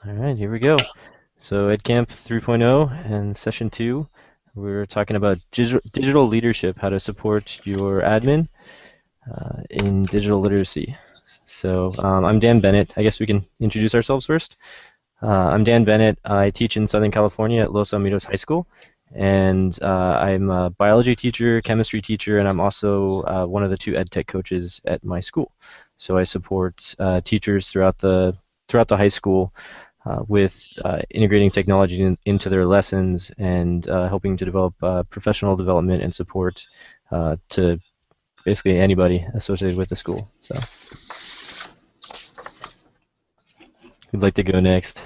All right, here we go. So Edcamp 3.0 and session 2, we're talking about digital leadership, how to support your admin in digital literacy. So I'm Dan Bennett. I guess we can introduce ourselves first. I'm Dan Bennett. I teach in Southern California at Los Alamitos High School, and I'm a biology teacher, chemistry teacher, and I'm also one of the two ed tech coaches at my school. So I support teachers throughout the high school with integrating technology into their lessons and helping to develop professional development and support to basically anybody associated with the school. So, who'd like to go next?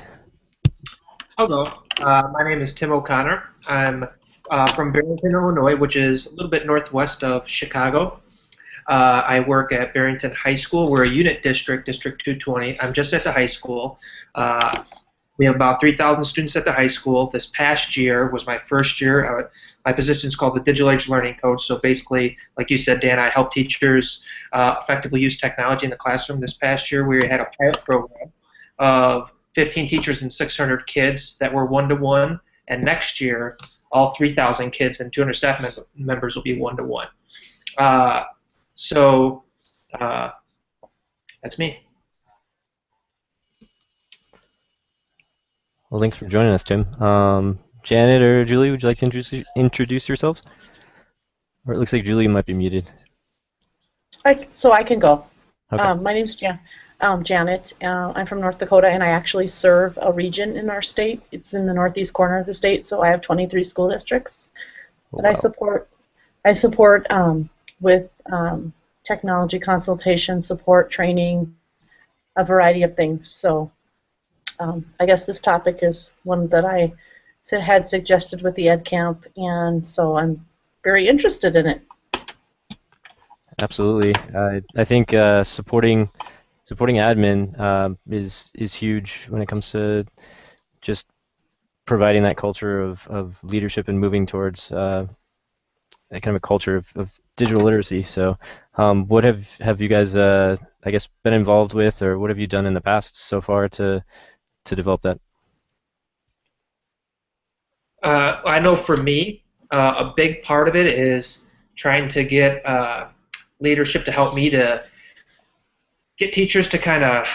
Hello, my name is Tim O'Connor. I'm from Barrington, Illinois, which is a little bit northwest of Chicago. I work at Barrington High School. We're a unit district, District 220. I'm just at the high school. We have about 3,000 students at the high school. This past year was my first year. My position is called the Digital Age Learning Coach. So basically, like you said, Dan, I help teachers effectively use technology in the classroom. This past year, we had a pilot program of 15 teachers and 600 kids that were one-to-one. And next year, all 3,000 kids and 200 staff members will be one-to-one. Uh, so uh, that's me. Well, thanks for joining us, Tim. Janet or Julie, would you like to introduce yourselves? Or it looks like Julie might be muted. So I can go. Okay. My name's Janet. I'm from North Dakota, and I actually serve a region in our state. It's in the northeast corner of the state, so I have 23 school districts Oh, that I wow. support. I support with technology consultation, support, training, a variety of things. So I guess this topic is one that I had suggested with the EdCamp, and so I'm very interested in it. Absolutely. I think supporting admin is huge when it comes to just providing that culture of leadership and moving towards that kind of a culture of digital literacy. So, what have you guys, I guess, been involved with, or what have you done in the past so far to develop that? I know for me, a big part of it is trying to get leadership to help me to get teachers to kind of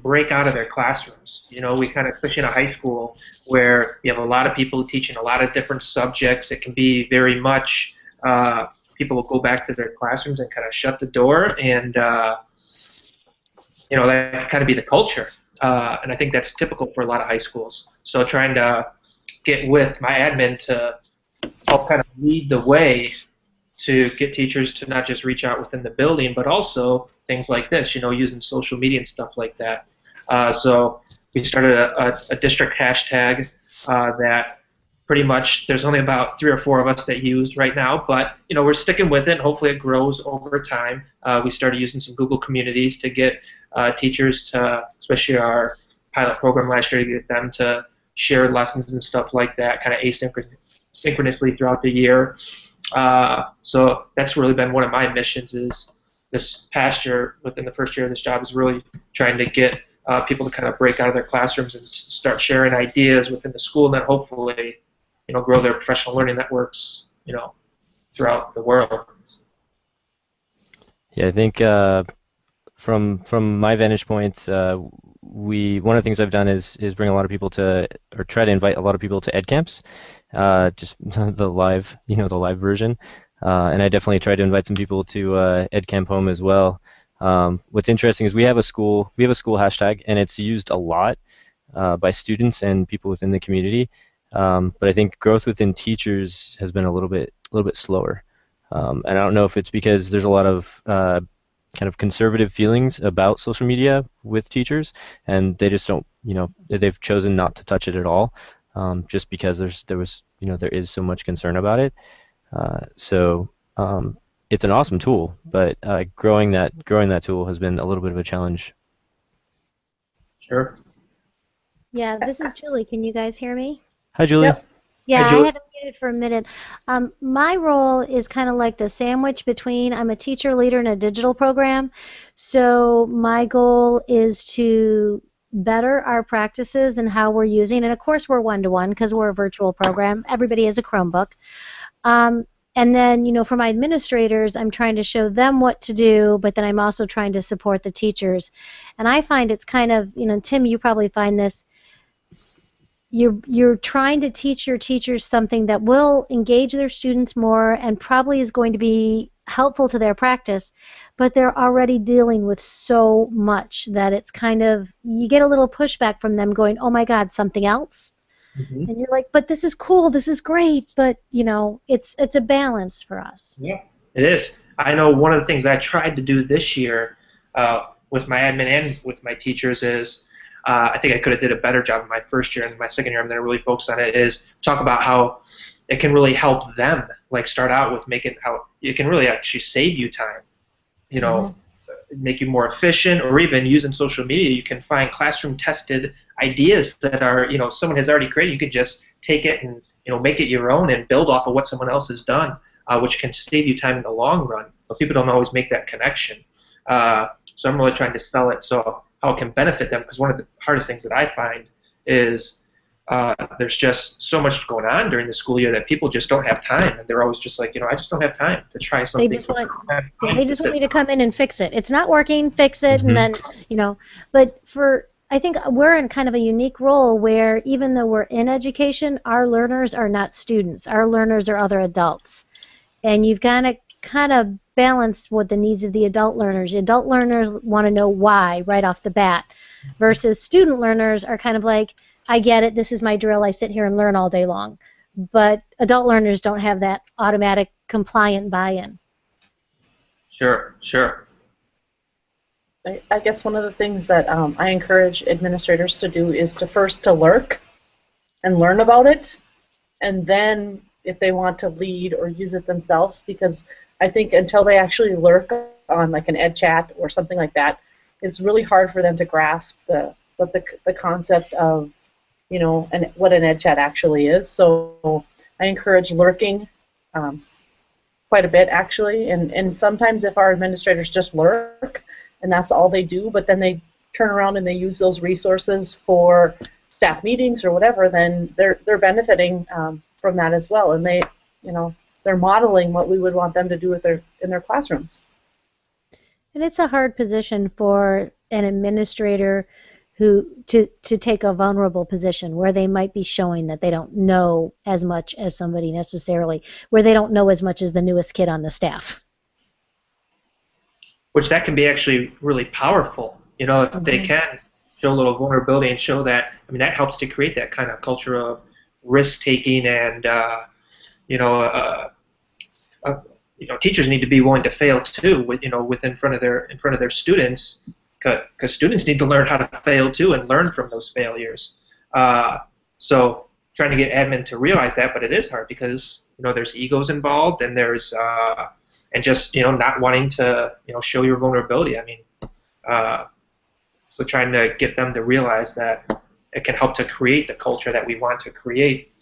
break out of their classrooms. You know, we kind of, especially in a high school where you have a lot of people teaching a lot of different subjects, it can be very much people will go back to their classrooms and kind of shut the door, and you know that can kind of be the culture. And I think that's typical for a lot of high schools. So trying to get with my admin to help kind of lead the way to get teachers to not just reach out within the building, but also things like this, you know, using social media and stuff like that. So we started a district hashtag that pretty much there's only about 3 or 4 of us that use right now, but you know we're sticking with it. Hopefully it grows over time. We started using some Google communities to get teachers to, especially our pilot program last year, to get them to share lessons and stuff like that, kind of asynchronously throughout the year. So that's really been one of my missions is this past year, within the first year of this job, is really trying to get people to kind of break out of their classrooms and start sharing ideas within the school, and then hopefully, you know, grow their professional learning networks, you know, throughout the world. Yeah, I think from my vantage point, we one of the things I've done is bring a lot of people to, or try to invite a lot of people to ed camps, just the live, the live version. And I definitely tried to invite some people to edcampHOME as well. What's interesting is we have a school hashtag, and it's used a lot by students and people within the community. But I think growth within teachers has been a little bit slower. And I don't know if it's because there's a lot of kind of conservative feelings about social media with teachers, and they just don't, they've chosen not to touch it at all, just because there is so much concern about it. So it's an awesome tool, but growing that tool has been a little bit of a challenge. Sure. Yeah, this is Julie. Can you guys hear me? Hi, Julie. Yep. Hi, Yeah, I Julie. had it muted for a minute. My role is kind of like the sandwich between I'm a teacher leader in a digital program. So my goal is to better our practices and how we're using, and of course we're one-to-one because we're a virtual program. Everybody has a Chromebook. And then, for my administrators, I'm trying to show them what to do, but then I'm also trying to support the teachers. And I find it's kind of, Tim, you probably find this, you're trying to teach your teachers something that will engage their students more and probably is going to be helpful to their practice, but they're already dealing with so much that it's kind of, you get a little pushback from them going, oh my God, something else? Mm-hmm. And you're like, but this is cool, this is great, but it's a balance for us. Yeah, it is. I know one of the things I tried to do this year with my admin and with my teachers is, I think I could have did a better job in my first year, and my second year I'm going to really focus on it, is talk about how it can really help them, like start out with making how it can really actually save you time, make you more efficient, or even using social media, you can find classroom tested ideas that are, someone has already created. You can just take it and, make it your own and build off of what someone else has done, which can save you time in the long run. But people don't always make that connection. So I'm really trying to sell it so how it can benefit them, because one of the hardest things that I find is there's just so much going on during the school year that people just don't have time, and they're always just like, I just don't have time to try something. They just want me to come in and fix it. It's not working, fix it, and then, but I think we're in kind of a unique role where even though we're in education, our learners are not students. Our learners are other adults. And you've got to kind of balance what the needs of the adult learners. Adult learners want to know why right off the bat, versus student learners are kind of like, I get it, this is my drill, I sit here and learn all day long. But adult learners don't have that automatic compliant buy-in. Sure. I guess one of the things that I encourage administrators to do is to first to lurk and learn about it, and then if they want to lead or use it themselves, because I think until they actually lurk on like an ed chat or something like that, it's really hard for them to grasp the concept of and what an ed chat actually is. So I encourage lurking quite a bit actually, and sometimes if our administrators just lurk and that's all they do, but then they turn around and they use those resources for staff meetings or whatever, then they're benefiting from that as well, and they're modeling what we would want them to do in their classrooms. And it's a hard position for an administrator to take a vulnerable position where they might be showing that they don't know as much as somebody necessarily, where they don't know as much as the newest kid on the staff. Which that can be actually really powerful, if they can show a little vulnerability and show that, that helps to create that kind of culture of risk-taking, and teachers need to be willing to fail too, in front of their students, because students need to learn how to fail too and learn from those failures. So trying to get admin to realize that, but it is hard because there's egos involved, and there's and just not wanting to show your vulnerability. So trying to get them to realize that it can help to create the culture that we want to create.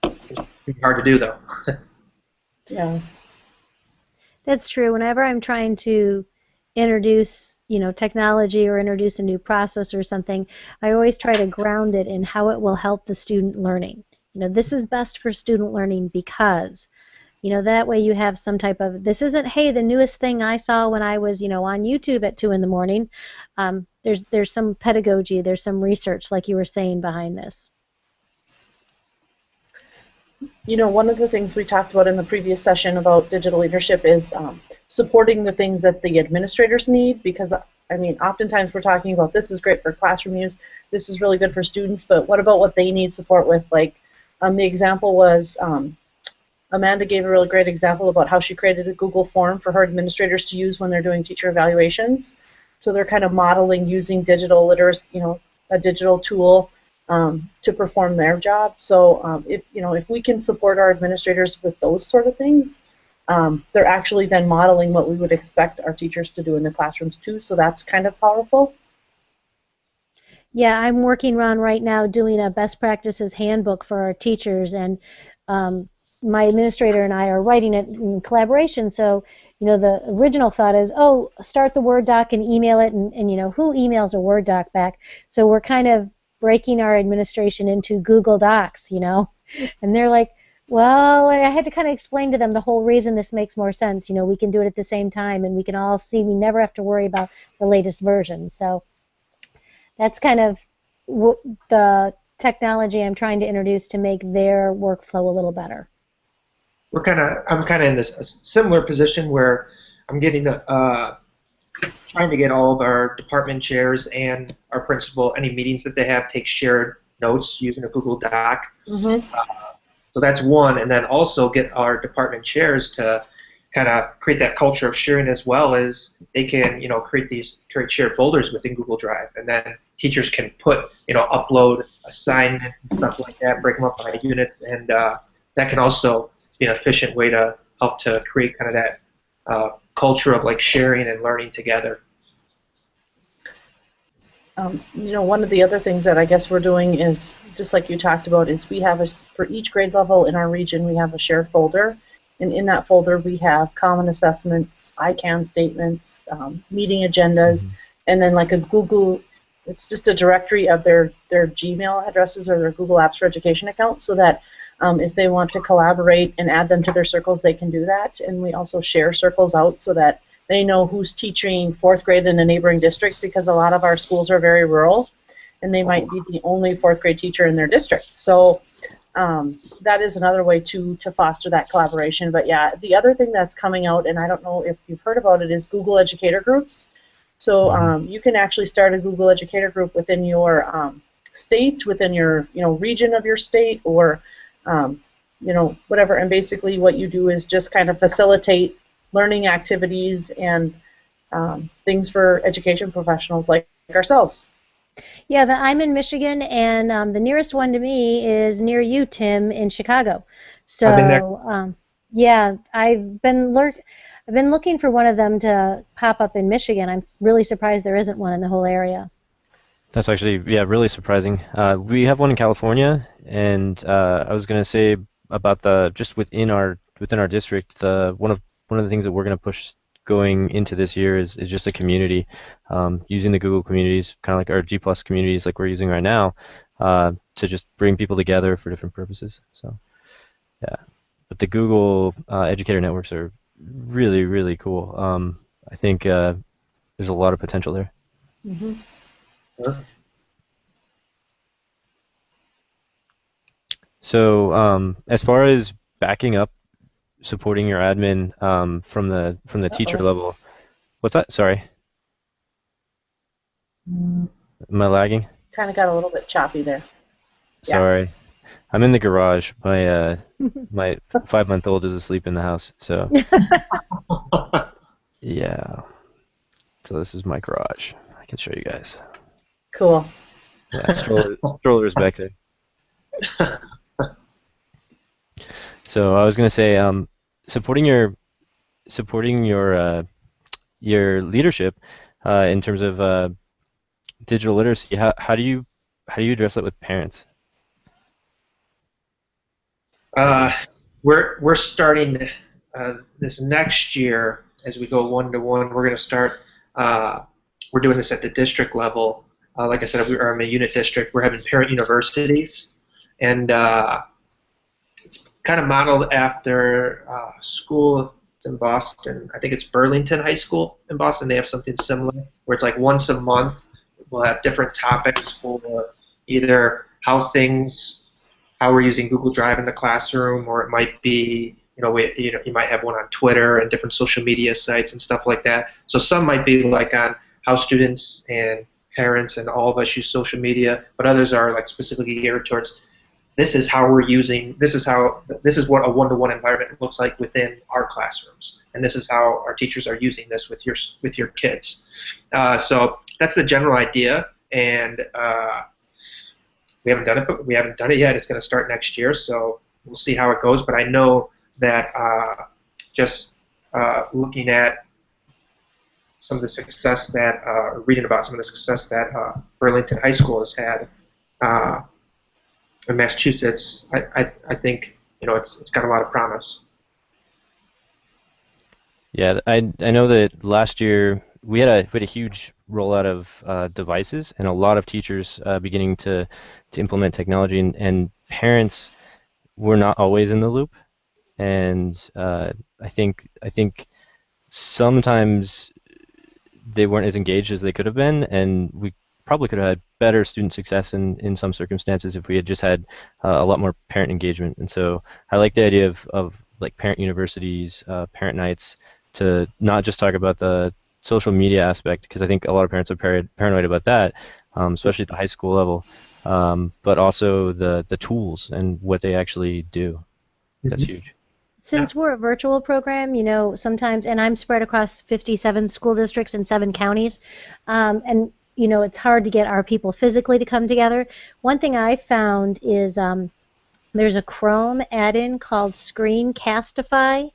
It's hard to do though. Yeah. That's true. Whenever I'm trying to introduce, technology or introduce a new process or something, I always try to ground it in how it will help the student learning. This is best for student learning because, that way you have some type of, this isn't, hey, the newest thing I saw when I was, on YouTube at 2 in the morning. There's some pedagogy, there's some research, like you were saying, behind this. One of the things we talked about in the previous session about digital leadership is supporting the things that the administrators need, because, oftentimes we're talking about this is great for classroom use, this is really good for students, but what about what they need support with? Like, the example was, Amanda gave a really great example about how she created a Google form for her administrators to use when they're doing teacher evaluations. So they're kind of modeling using digital literacy, a digital tool to perform their job. So if we can support our administrators with those sort of things, they're actually then modeling what we would expect our teachers to do in the classrooms too. So that's kind of powerful. Yeah, I'm working on right now doing a best practices handbook for our teachers, and my administrator and I are writing it in collaboration. So the original thought is, oh, start the Word doc and email it, and who emails a Word doc back? So we're kind of breaking our administration into Google Docs, and they're like, well, I had to kind of explain to them the whole reason this makes more sense. We can do it at the same time, and we can all see. We never have to worry about the latest version. So that's kind of the technology I'm trying to introduce to make their workflow a little better. I'm kind of in this similar position where I'm getting trying to get all of our department chairs and our principal, any meetings that they have, take shared notes using a Google Doc. Mm-hmm. So that's one, and then also get our department chairs to kind of create that culture of sharing, as well as they can, create shared folders within Google Drive, and then teachers can upload assignments and stuff like that, break them up by units, and that can also be an efficient way to help to create kind of that culture of like sharing and learning together. One of the other things that I guess we're doing is, just like you talked about, is we have for each grade level in our region, we have a shared folder. And in that folder, we have common assessments, ICANN statements, meeting agendas, and then like a Google, it's just a directory of their Gmail addresses or their Google Apps for Education account, so that if they want to collaborate and add them to their circles, they can do that. And we also share circles out so that they know who's teaching fourth grade in a neighboring district, because a lot of our schools are very rural, and they might be the only fourth grade teacher in their district. So that is another way to foster that collaboration. But yeah, the other thing that's coming out, and I don't know if you've heard about it, is Google Educator Groups. So you can actually start a Google Educator Group within your state, within your region of your state, or whatever. And basically what you do is just kind of facilitate learning activities and things for education professionals like ourselves. Yeah, I'm in Michigan, and the nearest one to me is near you, Tim, in Chicago. So, I've been there. Yeah, I've been looking for one of them to pop up in Michigan. I'm really surprised there isn't one in the whole area. That's actually, yeah, really surprising. We have one in California, and I was going to say about just within our district, one of the things that we're going to push going into this year is just a community, using the Google communities, kind of like our G+ communities like we're using right now, to just bring people together for different purposes. So, yeah. But the Google educator networks are really, really cool. I think there's a lot of potential there. Mm-hmm. So, as far as backing up, supporting your admin from the teacher level, what's that? Sorry, am I lagging? Kind of got a little bit choppy there. Sorry, I'm in the garage. My 5-month-old is asleep in the house, so yeah. So this is my garage. I can show you guys. Cool. Yeah, stroller's back there. So I was gonna say, supporting your leadership in terms of digital literacy. How do you address that with parents? We're starting this next year as we go one-to-one. We're going to start. We're doing this at the district level. Like I said, we are in a unit district. We're having parent universities, and it's kind of modeled after school in Boston. I think it's Burlington High School in Boston. They have something similar where it's like once a month we'll have different topics for either how we're using Google Drive in the classroom, or it might be you might have one on Twitter and different social media sites and stuff like that. So some might be like on how students and parents and all of us use social media, but others are like specifically geared towards this is what a one-to-one environment looks like within our classrooms, and this is how our teachers are using this with your kids. So that's the general idea, and we haven't done it yet. It's going to start next year, so we'll see how it goes. But I know that just looking at some of the success that, reading about some of the success that Burlington High School has had in Massachusetts, I think it's got a lot of promise. Yeah, I know that last year we had a huge rollout of devices and a lot of teachers beginning to implement technology, and parents were not always in the loop. And I think sometimes they weren't as engaged as they could have been, and we probably could have had better student success in some circumstances if we had just had a lot more parent engagement. And so I like the idea of like parent universities, parent nights, to not just talk about the social media aspect, because I think a lot of parents are paranoid about that, especially at the high school level, but also the tools and what they actually do. That's Mhm. huge. Yeah. Since we're a virtual program, sometimes, and I'm spread across 57 school districts in 7 counties, and it's hard to get our people physically to come together. One thing I found is there's a Chrome add-in called Screencastify,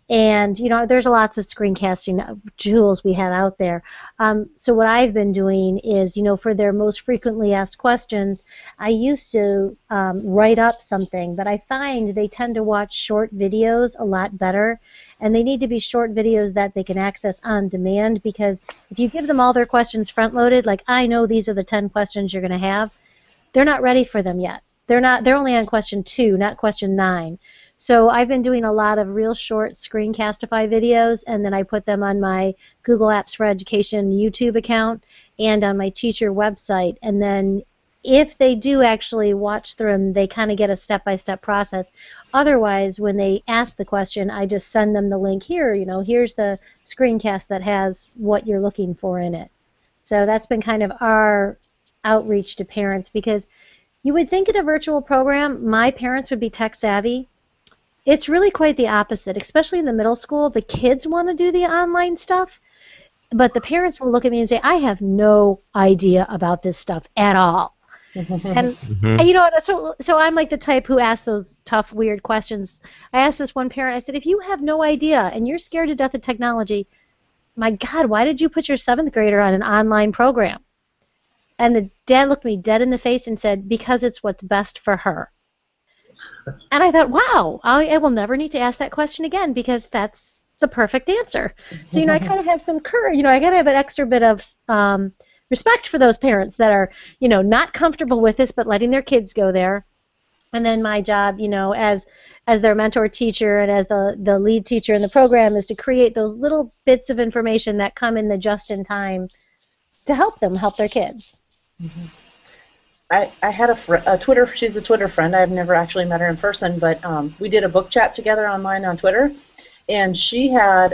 and there's lots of screencasting tools we have out there. So what I've been doing is, for their most frequently asked questions, I used to write up something, but I find they tend to watch short videos a lot better, and they need to be short videos that they can access on demand, because if you give them all their questions front loaded, like I know these are the 10 questions you're going to have, they're not ready for them yet. They're only on question 2, not question 9. So I've been doing a lot of real short Screencastify videos, and then I put them on my Google Apps for Education YouTube account and on my teacher website. And then if they do actually watch through them, they kind of get a step-by-step process. Otherwise, when they ask the question, I just send them the link here. Here's the screencast that has what you're looking for in it. So that's been kind of our outreach to parents, because you would think in a virtual program my parents would be tech savvy. It's really quite the opposite, especially in the middle school. The kids want to do the online stuff, but the parents will look at me and say, I have no idea about this stuff at all. And Hmm. so I'm like the type who asks those tough, weird questions. I asked this one parent, I said, if you have no idea and you're scared to death of technology, my God, why did you put your 7th grader on an online program? And the dad looked me dead in the face and said, because it's what's best for her. And I thought, wow, I will never need to ask that question again, because that's the perfect answer. So, I kind of have some courage. I got to have an extra bit of respect for those parents that are, not comfortable with this, but letting their kids go there. And then my job, as their mentor teacher and as the lead teacher in the program, is to create those little bits of information that come in the just in time to help them help their kids. I had a Twitter, she's a Twitter friend. I've never actually met her in person, but we did a book chat together online on Twitter, and she had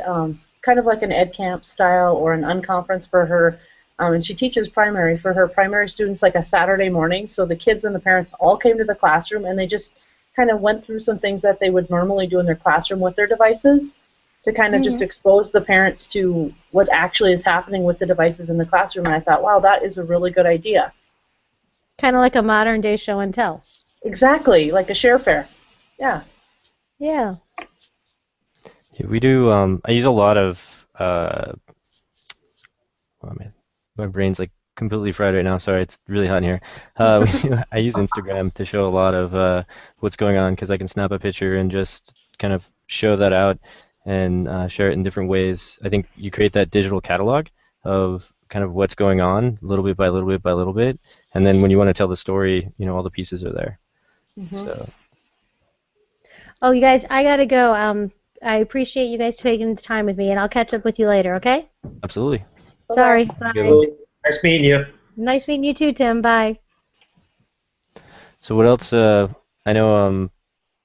kind of like an Edcamp style or an unconference for her, and she teaches primary for her primary students like a Saturday morning, so the kids and the parents all came to the classroom, and they just kind of went through some things that they would normally do in their classroom with their devices to kind of just expose the parents to what actually is happening with the devices in the classroom, and I thought, wow, that is a really good idea. Kind of like a modern day show and tell. Exactly, like a share fair. Yeah. Yeah. Yeah, we do. I use a lot of. Oh man, my brain's like completely fried right now. Sorry, it's really hot in here. I use Instagram to show a lot of what's going on, because I can snap a picture and just kind of show that out and share it in different ways. I think you create that digital catalog of kind of what's going on, little bit by little bit by little bit, and then when you want to tell the story, all the pieces are there. Mm-hmm. So Oh, you guys, I gotta go. I appreciate you guys taking the time with me, and I'll catch up with you later, okay? absolutely. Sorry. Have a good Bye. one. Well, nice meeting you. Nice meeting you too, Tim. Bye. So what else? I know,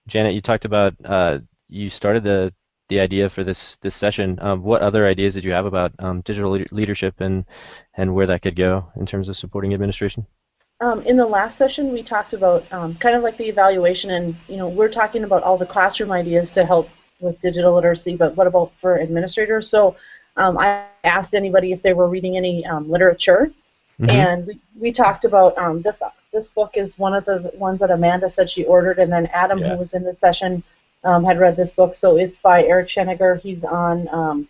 Janet, you talked about you started the idea for this session. What other ideas did you have about digital leadership and where that could go in terms of supporting administration? In the last session, we talked about kind of like the evaluation, and we're talking about all the classroom ideas to help with digital literacy. But what about for administrators? So I asked anybody if they were reading any literature, Hmm. and we talked about this book is one of the ones that Amanda said she ordered, and then Adam, who Yeah, was in the session, had read this book. So it's by Eric Schenniger. He's on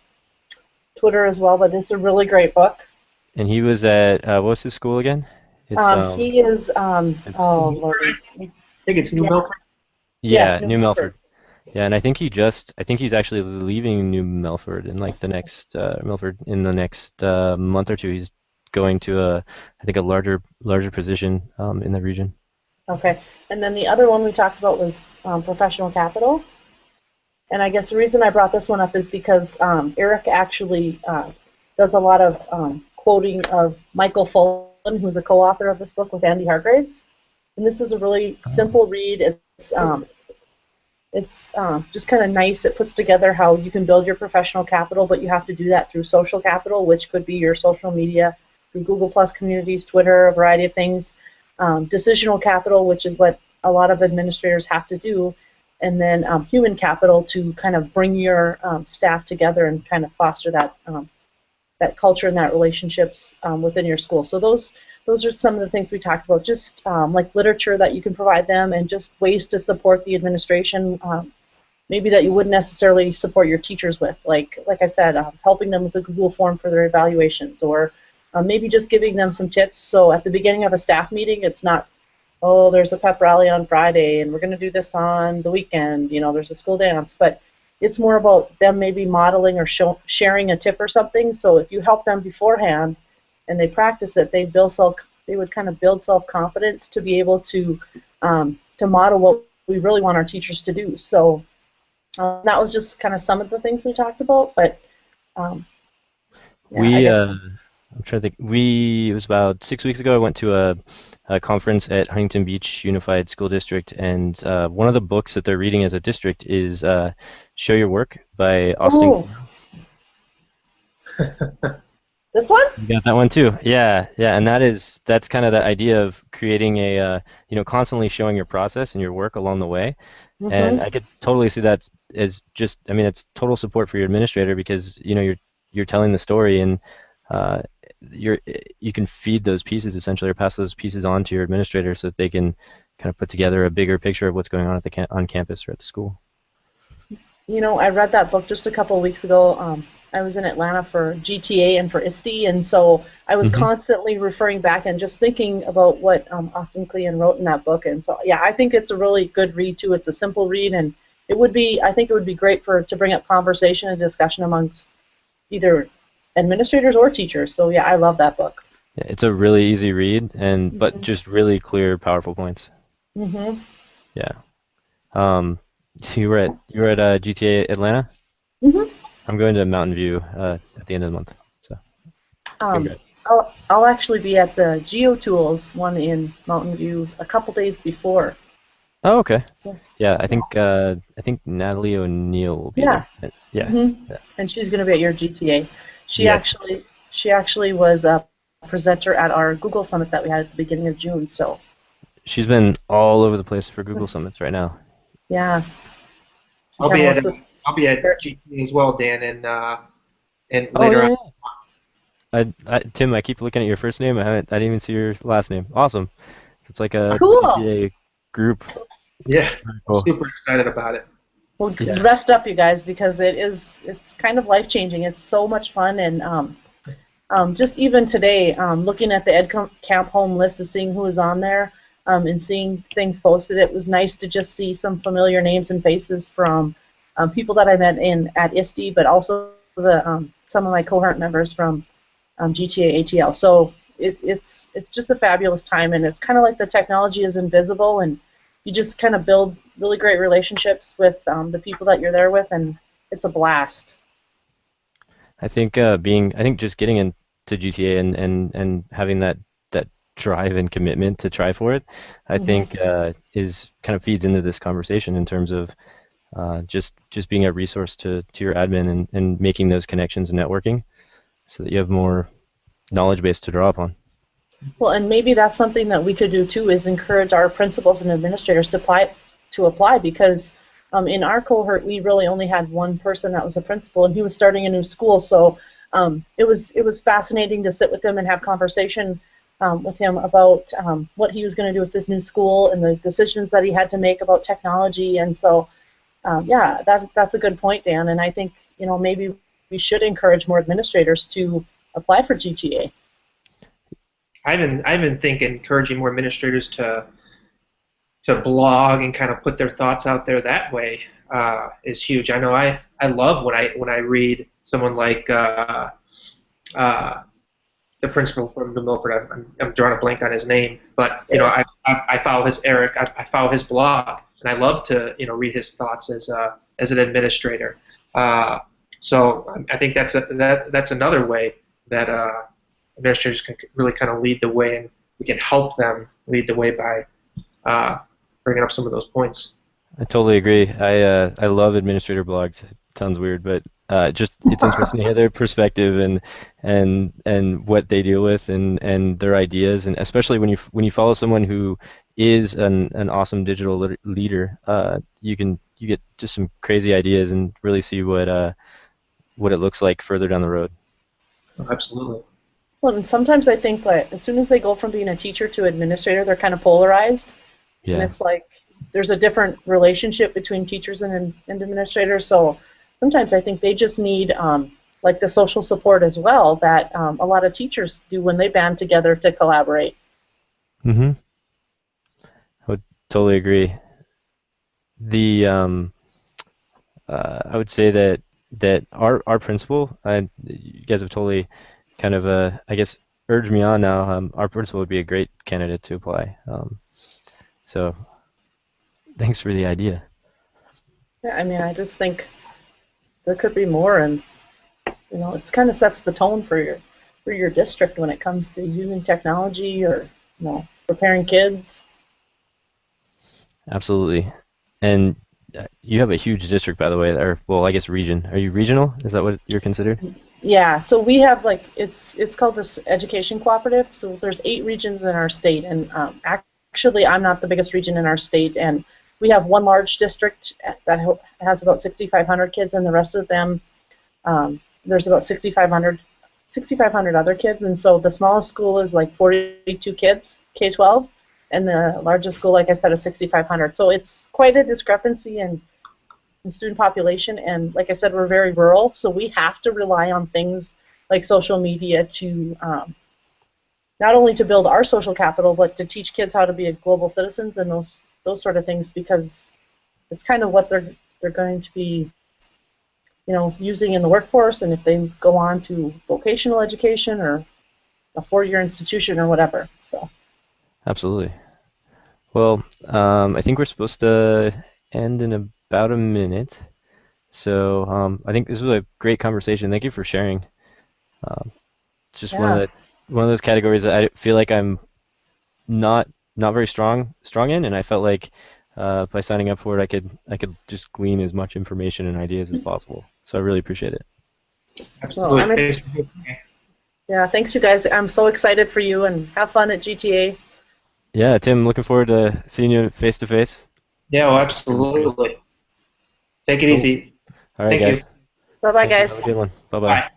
Twitter as well, but it's a really great book. and he was at what was his school again? It's He is, it's oh I lordy, think it's New yeah, Milford. yes, yeah, New New Milford. Milford. Yeah, and I think he's actually leaving New Milford in like the next Milford in the next month or two. He's going to I think a larger position in the region. Okay. And then the other one we talked about was professional capital. And I guess the reason I brought this one up is because Eric actually does a lot of quoting of Michael Fullen, who's a co-author of this book with Andy Hargraves. And this is a really simple read. It's just kind of nice. It puts together how you can build your professional capital, but you have to do that through social capital, which could be your social media, through Google Plus communities, Twitter, a variety of things. Decisional capital, which is what a lot of administrators have to do, and then human capital to kind of bring your staff together and kind of foster that culture and that relationships within your school. So those are some of the things we talked about, just like literature that you can provide them and just ways to support the administration, maybe that you wouldn't necessarily support your teachers with, like I said, helping them with a Google form for their evaluations, or maybe just giving them some tips. So at the beginning of a staff meeting, it's not, oh, there's a pep rally on Friday and we're going to do this on the weekend, there's a school dance, but it's more about them maybe modeling or sharing a tip or something. So if you help them beforehand and they practice it, they would kind of build self-confidence to be able to model what we really want our teachers to do. So that was just kind of some of the things we talked about, but yeah, I We guess. I'm trying to think. It was about 6 weeks ago. I went to a conference at Huntington Beach Unified School District, and one of the books that they're reading as a district is "Show Your Work" by Austin. Oh, this one? You got that one too. Yeah, yeah, and that's kind of the idea of creating a constantly showing your process and your work along the way. And Mm-hmm. I could totally see that as just, I mean, it's total support for your administrator because you're telling the story and uh, you're you can feed those pieces essentially or pass those pieces on to your administrator so that they can kind of put together a bigger picture of what's going on at on campus or at the school. I read that book just a couple of weeks ago. I was in Atlanta for GTA and for ISTE, and so I was Hmm. constantly referring back and just thinking about what Austin Kleon wrote in that book. And so, yeah, I think it's a really good read too. It's a simple read, and I think it would be great to bring up conversation and discussion amongst either administrators or teachers. So, yeah, I love that book. Yeah, it's a really easy read and but Hmm. just really clear, powerful points. Hmm. Yeah. Um, so you were at GTA Atlanta? Hmm. I'm going to Mountain View at the end of the month. So Um, congrats. I'll actually be at the GeoTools one in Mountain View a couple days before. Oh, okay. So, Yeah, yeah. I think Natalie O'Neill will be Yeah. there. Yeah. Hmm. Yeah. And she's going to be at your GTA. She Yes. actually she actually was a presenter at our Google Summit that we had at the beginning of June. So She's been all over the place for Google Summits right now. yeah, she I'll kind be of at worked with I'll be at her. GT as well, Dan, and Oh later on. yeah, yeah. Tim, I keep looking at your first name. I didn't even see your last name. Awesome. So it's like a Cool. GTA group. Yeah, Very I'm cool. super excited about it. Well, Yeah. rest up, you guys, because it's kind of life changing. It's so much fun, and just even today, looking at the Edcamp home list of seeing who was on there, and seeing things posted, it was nice to just see some familiar names and faces from people that I met in at ISTE, but also some of my cohort members from GTA ATL. So it's just a fabulous time, and it's kind of like the technology is invisible, and you just kind of build really great relationships with the people that you're there with, and it's a blast. I think just getting into GTA and having that drive and commitment to try for it, I Hmm. think is kind of feeds into this conversation in terms of just being a resource to your admin and making those connections and networking so that you have more knowledge base to draw upon. Well, and maybe that's something that we could do too, is encourage our principals and administrators to apply because in our cohort we really only had one person that was a principal, and he was starting a new school. So it was fascinating to sit with him and have conversation with him about what he was going to do with this new school and the decisions that he had to make about technology. And so yeah, that's a good point, Dan. And I think maybe we should encourage more administrators to apply for GTA. I've been thinking encouraging more administrators to blog and kind of put their thoughts out there that way is huge. I know I love when I read someone like uh, the principal from New Milford. I'm drawing a blank on his name, but you know I follow his Eric. I follow his blog, and I love to read his thoughts as an administrator. So I think that's another way that administrators can really kind of lead the way, and we can help them lead the way by bringing up some of those points. I totally agree. I love administrator blogs. It sounds weird, but just it's interesting to hear their perspective and what they deal with and their ideas, and especially when you follow someone who is an awesome digital leader, you get just some crazy ideas and really see what it looks like further down the road. Oh, absolutely. Well, and sometimes I think that as soon as they go from being a teacher to administrator, they're kind of polarized. And Yeah. it's like there's a different relationship between teachers and administrators. So sometimes I think they just need like the social support as well that a lot of teachers do when they band together to collaborate. Mm-hmm. I would totally agree. The I would say that our principal, you guys have totally kind of I guess urged me on now. Our principal would be a great candidate to apply. So thanks for the idea. Yeah, I mean, I just think there could be more, and it kind of sets the tone for your district when it comes to using technology or preparing kids. Absolutely. And you have a huge district, by the way, or well, I guess region. Are you regional? Is that what you're considered? Yeah, so we have it's called this education cooperative. So there's 8 regions in our state, and actually I'm not the biggest region in our state, and we have one large district that has about 6,500 kids, and the rest of them there's about 6,500 other kids, and so the smallest school is like 42 kids, K-12, and the largest school, like I said, is 6,500. So it's quite a discrepancy in student population, and like I said, we're very rural, so we have to rely on things like social media to not only to build our social capital, but to teach kids how to be global citizens and those sort of things, because it's kind of what they're going to be using in the workforce, and if they go on to vocational education or a 4-year institution or whatever. So Absolutely. Well, I think we're supposed to end in about a minute. So I think this was a great conversation. Thank you for sharing. It's just yeah. one of those categories that I feel like I'm not very strong in, and I felt like by signing up for it, I could just glean as much information and ideas as possible. So I really appreciate it. Absolutely. Well, yeah, thanks you guys. I'm so excited for you, and have fun at GTA. Yeah, Tim, looking forward to seeing you face to face. Yeah, well, absolutely. Take it Cool. easy. All right, Thank guys. you. Bye-bye, Thank you. guys. Have a good one. Bye-bye. Bye.